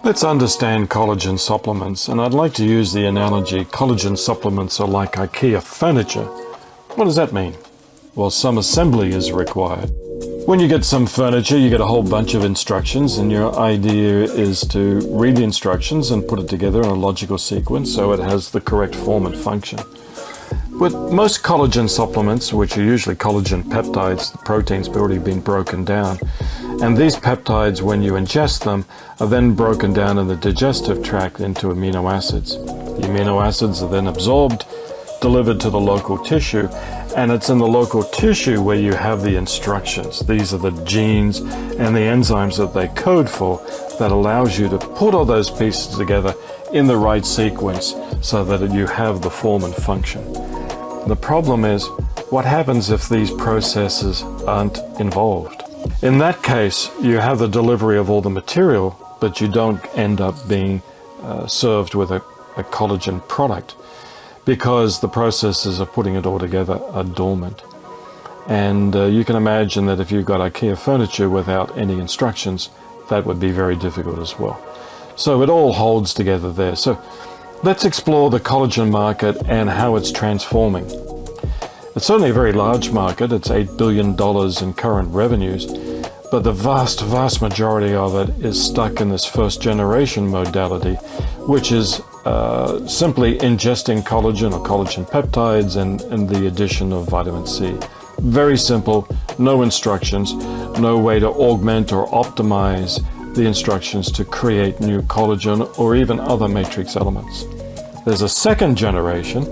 Let's understand collagen supplements, and I'd like to use the analogy collagen supplements are like IKEA furniture. What does that mean? Well, some assembly is required. When you get some furniture, you get a whole bunch of instructions, and your idea is to read the instructions and put it together in a logical sequence so it has the correct form and function. With most collagen supplements, which are usually collagen peptides, the protein's already been broken down. And these peptides, when you ingest them, are then broken down in the digestive tract into amino acids. The amino acids are then absorbed, delivered to the local tissue, and it's in the local tissue where you have the instructions. These are the genes and the enzymes that they code for that allows you to put all those pieces together in the right sequence so that you have the form and function. The problem is, what happens if these processes aren't involved? In that case, you have the delivery of all the material, but you don't end up being served with a collagen product because the processes of putting it all together are dormant. And you can imagine that if you've got IKEA furniture without any instructions, that would be very difficult as well. So it all holds together there. So let's explore the collagen market and how it's transforming. It's certainly a very large market. It's $8 billion in current revenues, but the vast majority of it is stuck in this first generation modality, which is simply ingesting collagen or collagen peptides and the addition of vitamin C. Very simple, no instructions, no way to augment or optimize the instructions to create new collagen or even other matrix elements. There's a second generation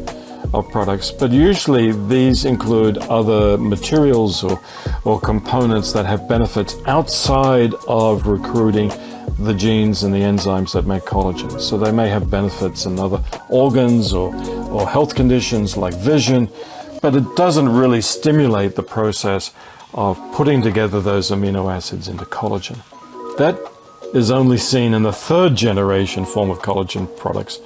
of products, but usually these include other materials or components that have benefits outside of recruiting the genes and the enzymes that make collagen. So they may have benefits in other organs or health conditions like vision, but it doesn't really stimulate the process of putting together those amino acids into collagen. That is only seen in the third generation form of collagen products.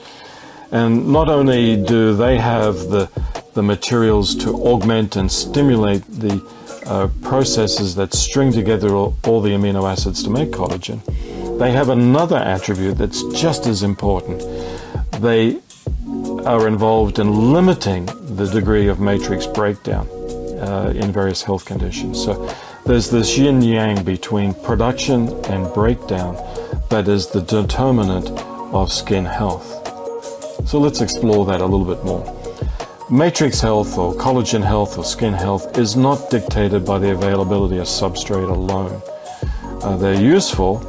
And not only do they have the materials to augment and stimulate the processes that string together all the amino acids to make collagen, they have another attribute that's just as important. They are involved in limiting the degree of matrix breakdown in various health conditions. So there's this yin-yang between production and breakdown that is the determinant of skin health. So let's explore that a little bit more. Matrix health or collagen health or skin health is not dictated by the availability of substrate alone. They're useful,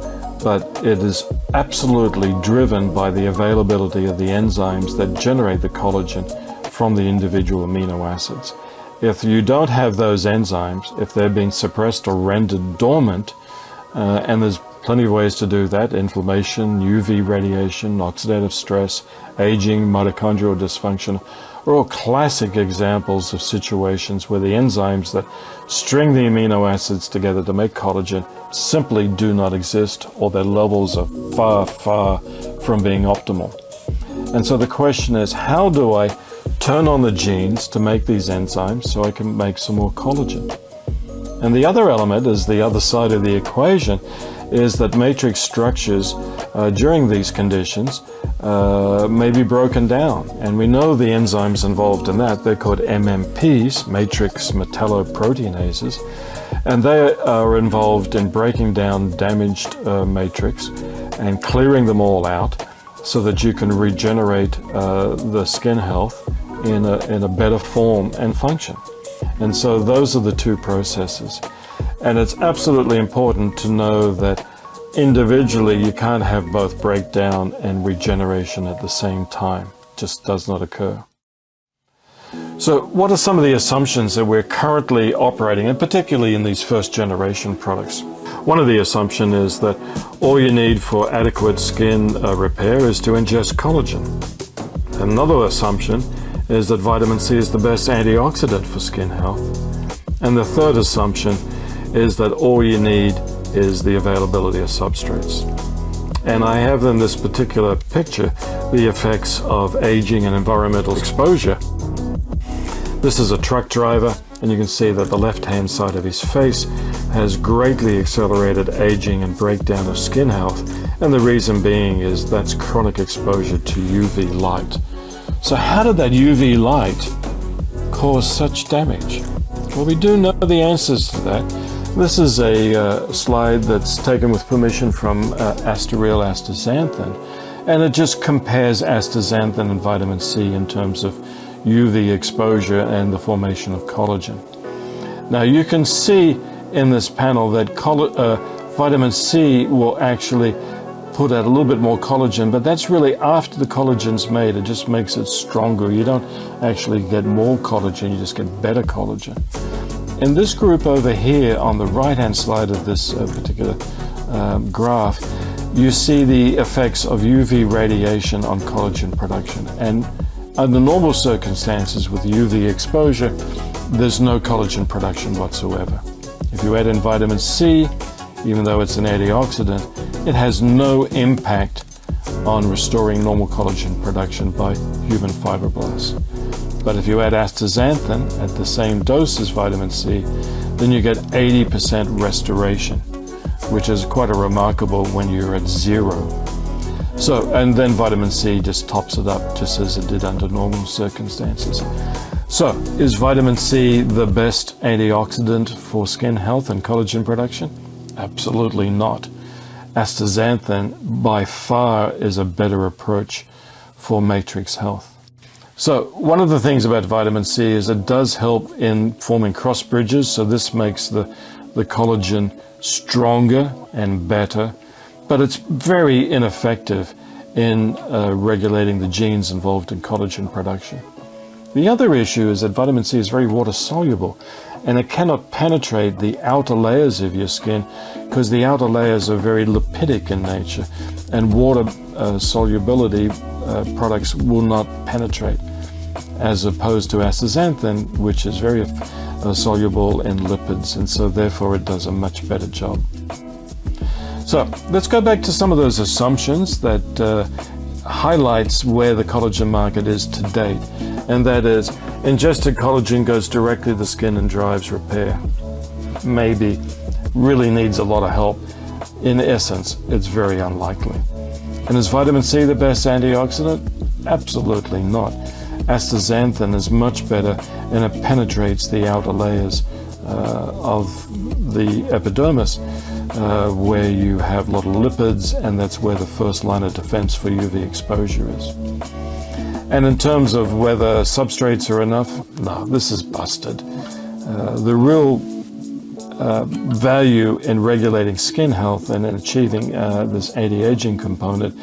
but it is absolutely driven by the availability of the enzymes that generate the collagen from the individual amino acids. If you don't have those enzymes, if they're being suppressed or rendered dormant, and there's plenty of ways to do that: inflammation, UV radiation, oxidative stress, aging, mitochondrial dysfunction, are all classic examples of situations where the enzymes that string the amino acids together to make collagen simply do not exist, or their levels are far from being optimal. And so the question is, how do I turn on the genes to make these enzymes so I can make some more collagen? And the other element is the other side of the equation, is that matrix structures during these conditions may be broken down. And we know the enzymes involved in that. They're called MMPs, matrix metalloproteinases, and they are involved in breaking down damaged matrix and clearing them all out so that you can regenerate the skin health in a better form and function. And so those are the two processes. And it's absolutely important to know that individually you can't have both breakdown and regeneration at the same time. It just does not occur. So what are some of the assumptions that we're currently operating, and particularly in these first generation products? One of the assumptions is that all you need for adequate skin repair is to ingest collagen. Another assumption is that vitamin C is the best antioxidant for skin health. And the third assumption is that all you need is the availability of substrates. And I have in this particular picture the effects of aging and environmental exposure. This is a truck driver, and you can see that the left-hand side of his face has greatly accelerated aging and breakdown of skin health, and the reason being is that's chronic exposure to UV light. So how did that UV light cause such damage? Well, we do know the answers to that. This is a slide that's taken with permission from Astareal astaxanthin, and it just compares astaxanthin and vitamin C in terms of UV exposure and the formation of collagen. Now you can see in this panel that vitamin C will actually put out a little bit more collagen, but that's really after the collagen's made. It just makes it stronger. You don't actually get more collagen, you just get better collagen. In this group over here on the right-hand side of this particular graph, you see the effects of UV radiation on collagen production. And under normal circumstances with UV exposure, there's no collagen production whatsoever. If you add in vitamin C, even though it's an antioxidant, it has no impact on restoring normal collagen production by human fibroblasts. But if you add astaxanthin at the same dose as vitamin C, then you get 80% restoration, which is quite a remarkable when you're at zero. So, and then vitamin C just tops it up just as it did under normal circumstances. So, is vitamin C the best antioxidant for skin health and collagen production? Absolutely not. Astaxanthin by far is a better approach for matrix health. So one of the things about vitamin C is it does help in forming cross bridges, so this makes the collagen stronger and better, but it's very ineffective in regulating the genes involved in collagen production. The other issue is that vitamin C is very water soluble, and it cannot penetrate the outer layers of your skin because the outer layers are very lipidic in nature, and water solubility products will not penetrate, as opposed to astaxanthin, which is very soluble in lipids, and so therefore it does a much better job. So let's go back to some of those assumptions that highlights where the collagen market is to date, and that is ingested collagen goes directly to the skin and drives repair. Maybe. Really needs a lot of help. In essence, it's very unlikely. And is vitamin C the best antioxidant? Absolutely not. Astaxanthin is much better, and it penetrates the outer layers of the epidermis, where you have a lot of lipids, and that's where the first line of defense for UV exposure is. And in terms of whether substrates are enough, no, this is busted. The real value in regulating skin health and in achieving this anti-aging component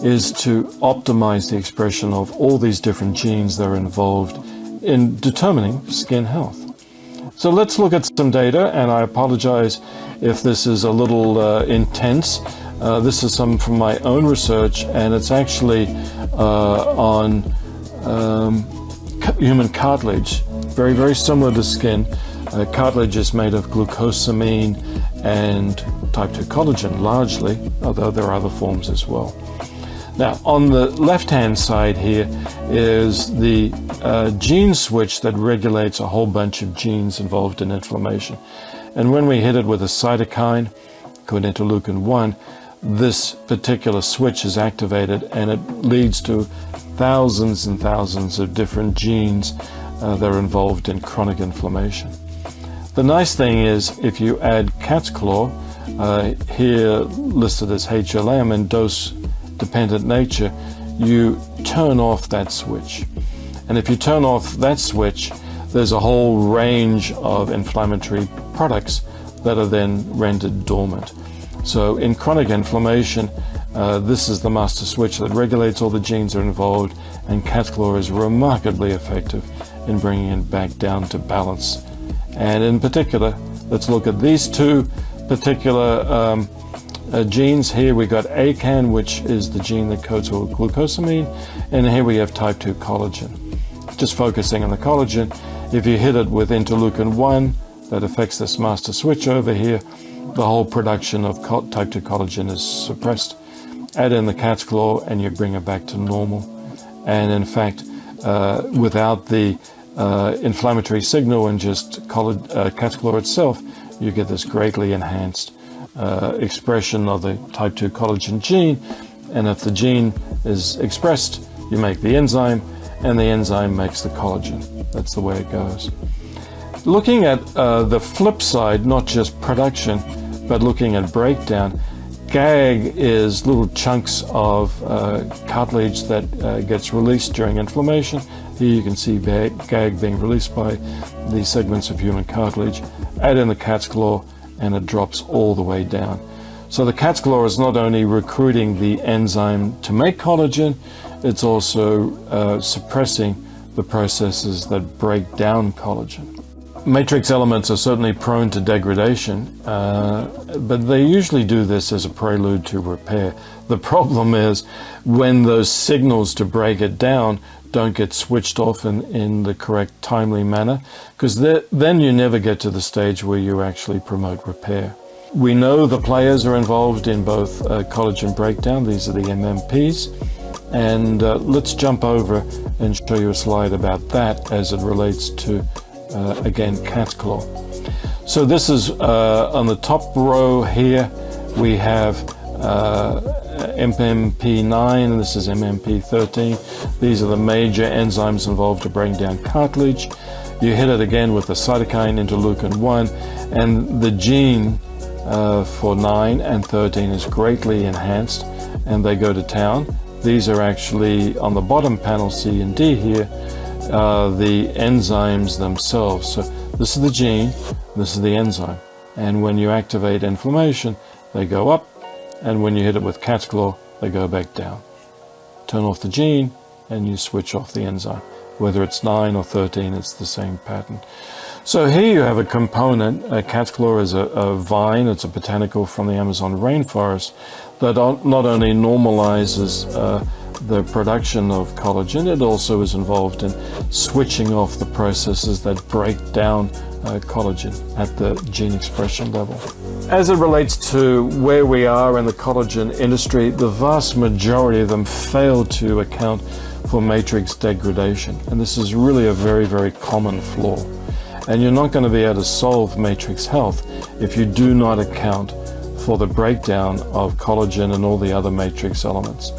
is to optimize the expression of all these different genes that are involved in determining skin health. So let's look at some data, and I apologize if this is a little intense. This is some from my own research, and it's actually on human cartilage, very, very similar to skin. Cartilage is made of glucosamine and type 2 collagen largely, although there are other forms as well. Now, on the left-hand side here is the gene switch that regulates a whole bunch of genes involved in inflammation. And when we hit it with a cytokine, called interleukin-1, this particular switch is activated, and it leads to thousands and thousands of different genes that are involved in chronic inflammation. The nice thing is, if you add cat's claw, here listed as HLM in dose-dependent nature, you turn off that switch. And if you turn off that switch, there's a whole range of inflammatory products that are then rendered dormant. So in chronic inflammation, this is the master switch that regulates all the genes that are involved, and cat's claw is remarkably effective in bringing it back down to balance. And in particular, let's look at these two particular genes. Here we got ACAN, which is the gene that codes for glucosamine, and here we have type 2 collagen. Just focusing on the collagen, if you hit it with interleukin-1, that affects this master switch over here, the whole production of type 2 collagen is suppressed. Add in the cat's claw and you bring it back to normal. And in fact, without the inflammatory signal and just cat's claw itself, you get this greatly enhanced expression of the type 2 collagen gene. And if the gene is expressed, you make the enzyme, and the enzyme makes the collagen. That's the way it goes. Looking at the flip side, not just production, but looking at breakdown, GAG is little chunks of cartilage that gets released during inflammation. Here you can see GAG being released by these segments of human cartilage. Add in the cat's claw, and it drops all the way down. So the cat's claw is not only recruiting the enzyme to make collagen, it's also suppressing the processes that break down collagen. Matrix elements are certainly prone to degradation, but they usually do this as a prelude to repair. The problem is when those signals to break it down don't get switched off in the correct, timely manner, because then you never get to the stage where you actually promote repair. We know the players are involved in both collagen breakdown. These are the MMPs. And let's jump over and show you a slide about that as it relates to, again, cat's claw. So this is on the top row here, we have MMP9, this is MMP13. These are the major enzymes involved to break down cartilage. You hit it again with the cytokine interleukin-1, and the gene for 9 and 13 is greatly enhanced, and they go to town. These are actually on the bottom panel, C and D here, the enzymes themselves. So this is the gene, this is the enzyme. And when you activate inflammation, they go up, and when you hit it with cat's claw, they go back down. Turn off the gene, and you switch off the enzyme. Whether it's 9 or 13, it's the same pattern. So here you have a component. Cat's claw is a vine, it's a botanical from the Amazon rainforest that not only normalizes the production of collagen, it also is involved in switching off the processes that break down collagen at the gene expression level. As it relates to where we are in the collagen industry, the vast majority of them fail to account for matrix degradation. And this is really a very, very common flaw. And you're not going to be able to solve matrix health if you do not account for the breakdown of collagen and all the other matrix elements,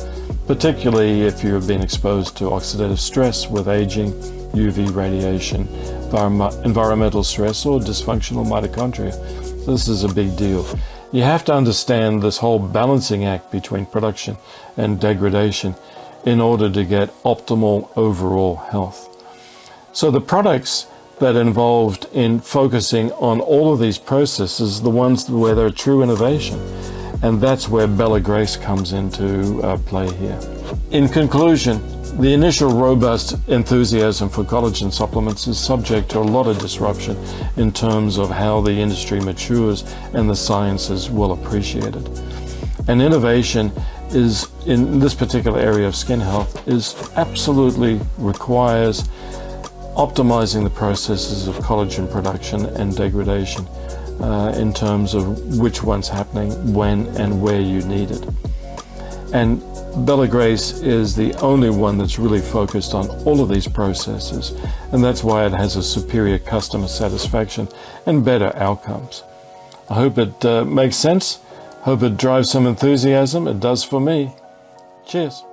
particularly if you've been exposed to oxidative stress with aging, UV radiation, environmental stress, or dysfunctional mitochondria. This is a big deal. You have to understand this whole balancing act between production and degradation in order to get optimal overall health. So the products that are involved in focusing on all of these processes, the ones where they're true innovation. And that's where Bella Grace comes into play here. In conclusion, the initial robust enthusiasm for collagen supplements is subject to a lot of disruption in terms of how the industry matures and the sciences will appreciate it. And innovation is, in this particular area of skin health, is absolutely requires optimizing the processes of collagen production and degradation in terms of which one's happening, when and where you need it. And Bella Grace is the only one that's really focused on all of these processes, and that's why it has a superior customer satisfaction and better outcomes. I hope it makes sense. Hope it drives some enthusiasm. It does for me. Cheers.